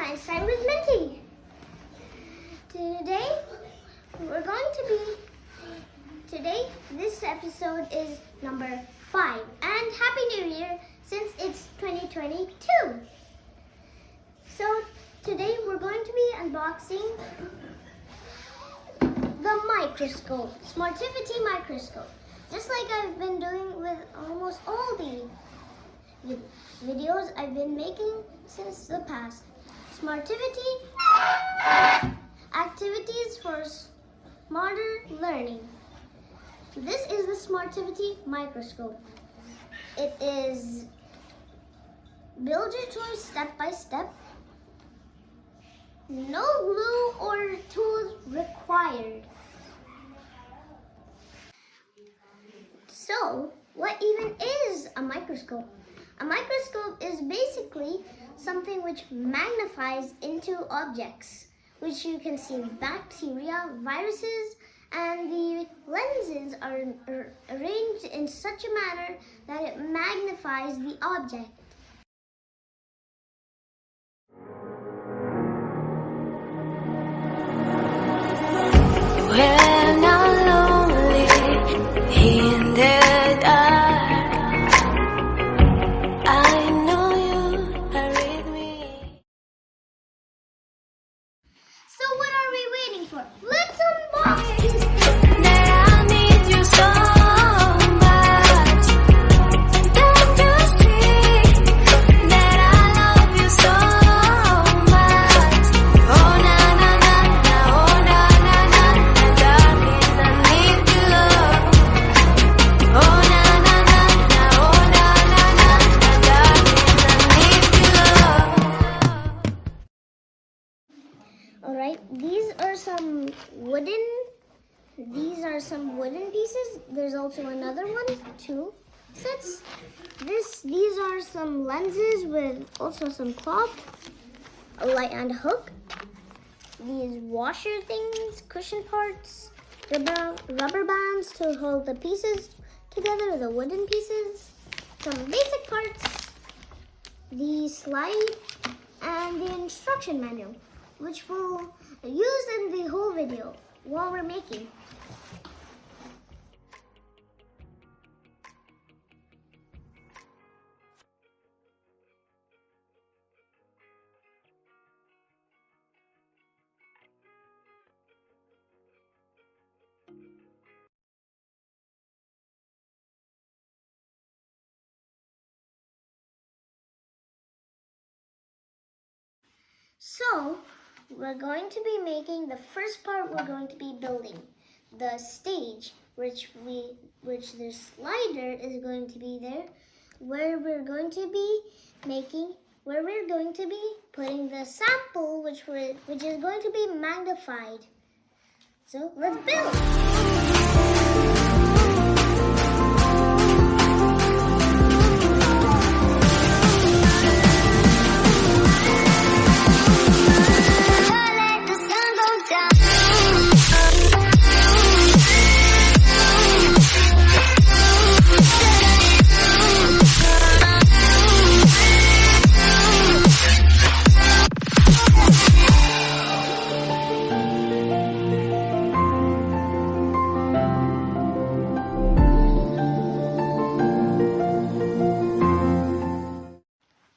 Science Time with Minty. This episode is number 5. And Happy New Year since it's 2022. So today we're going to be unboxing the microscope, Smartivity microscope. Just like I've been doing with almost all the videos I've been making since the past. Smartivity, activities for smarter learning. This is the Smartivity microscope. It is build your toy step by step. No glue or tools required. So, what even is a microscope? A microscope is basically something which magnifies into objects, which you can see bacteria, viruses, and the lenses are arranged in such a manner that it magnifies the object. When I'm lonely in the dark, I know you are with me. So what are we waiting for? Let's unbox this thing. That I need you so much. Don't you see that I love you so much? Oh na na na na, oh na na na na, darling, I need your love. Oh na na na na, oh na na na na, darling, I need your love. Alright, these are some wooden pieces. There's also another one, 2 sets. These are some lenses with also some cloth, a light and hook. These washer things, cushion parts, rubber bands to hold the pieces together, the wooden pieces, some basic parts, the slide, and the instruction manual, which we'll use in the whole video while we're making. So, we're going to be making the first part. We're going to be building the stage, which the slider is going to be there, where we're going to be putting the sample, which is going to be magnified. So let's build.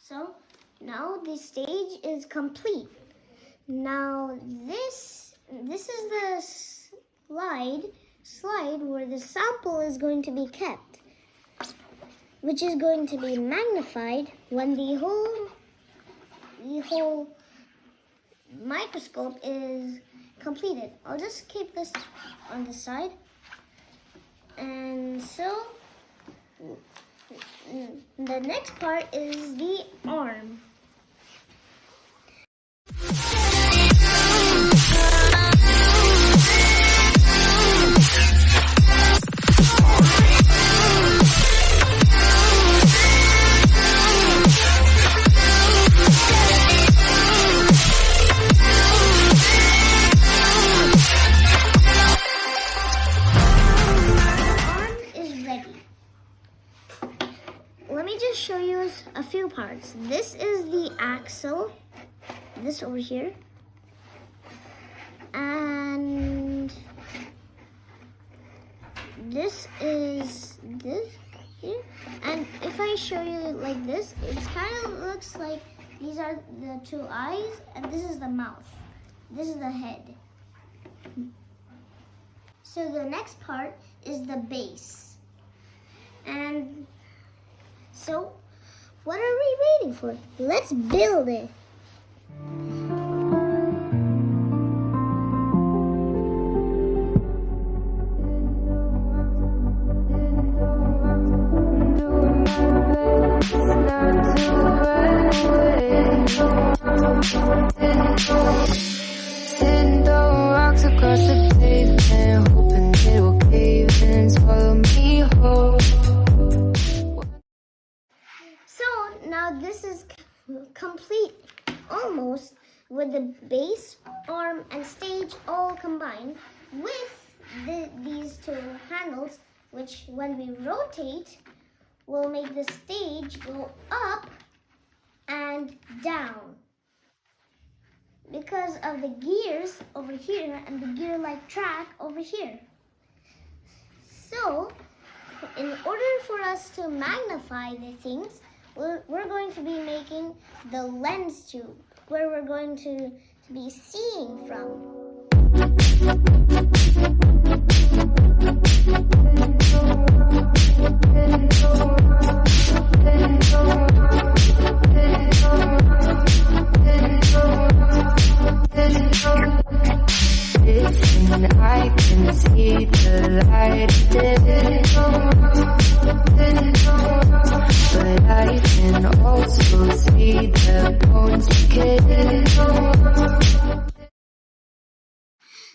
So now the stage is complete. Now this is the slide where the sample is going to be kept, which is going to be magnified when the whole microscope is completed. I'll just keep this on the side. And so the next part is the arm. Let me just show you a few parts. This is the axle. this over here. And this is this here. And if I show you like this, it kind of looks like these are the two eyes, and this is the mouth. This is the head. So the next part is the base. And so, what are we waiting for? Let's build it. Sitting throwing rocks across the pavement, hoping it'll cave in and swallow me whole. So now this is complete almost with the base, arm, and stage all combined with these two handles, which when we rotate will make the stage go up and down because of the gears over here and the gear-like track over here. So in order for us to magnify the things, we're going to be making the lens tube where we're going to be seeing from. And I can see the light but I can also see the bones decay.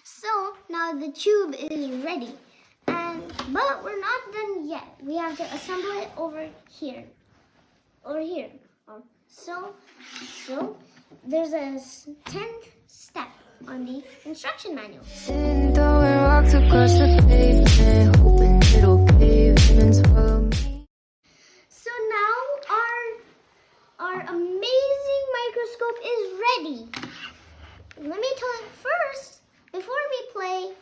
So now the tube is ready, but we're not done yet. We have to assemble it over here. So there's a 10th step on the instruction manual. Sitting throwing rocks across the pavement, hoping it'll cave in and swallow me. So now our amazing microscope is ready. Let me tell you first, before we play,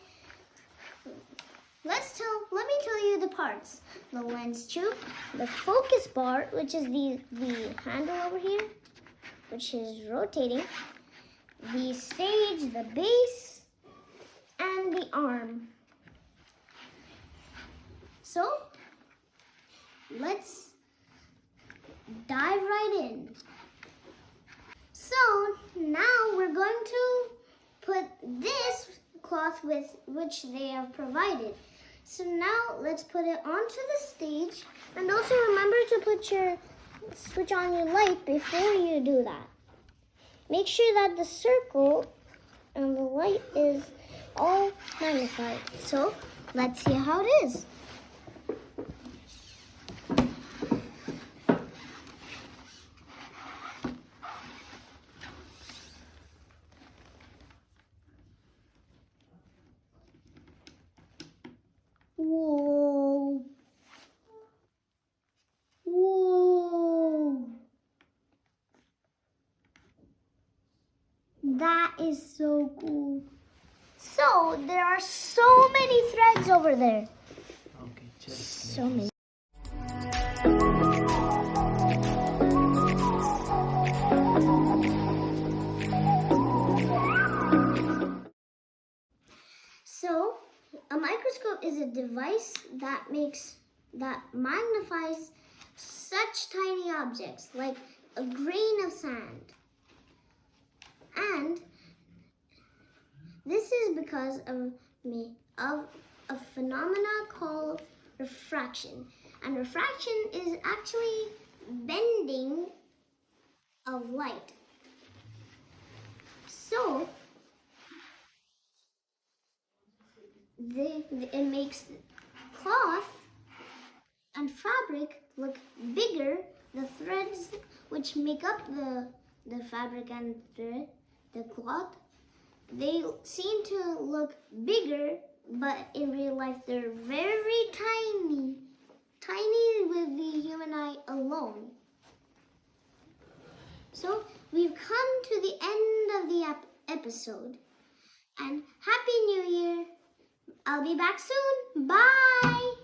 let me tell you the parts. The lens tube, the focus bar, which is the handle over here, which is rotating, the stage, the base, and the arm. So let's dive right in. So now we're going to put this cloth with which they have provided. So now let's put it onto the stage, and also remember to switch on your light before you do that. Make sure that the circle and the light is all magnified. So let's see how it is. Whoa. Whoa. That is so cool. So there are so many threads over there. Okay, just So many. So a microscope is a device that magnifies such tiny objects like a grain of sand. And this is because of a phenomena called refraction. And refraction is actually bending of light. So it makes cloth and fabric look bigger. The threads which make up the fabric and the cloth, they seem to look bigger, but in real life they're very tiny. Tiny with the human eye alone. So we've come to the end of the episode. And Happy New Year. I'll be back soon. Bye.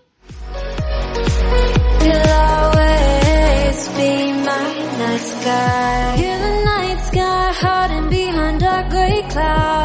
You'll always be my night sky. You're the night sky hiding behind dark gray clouds.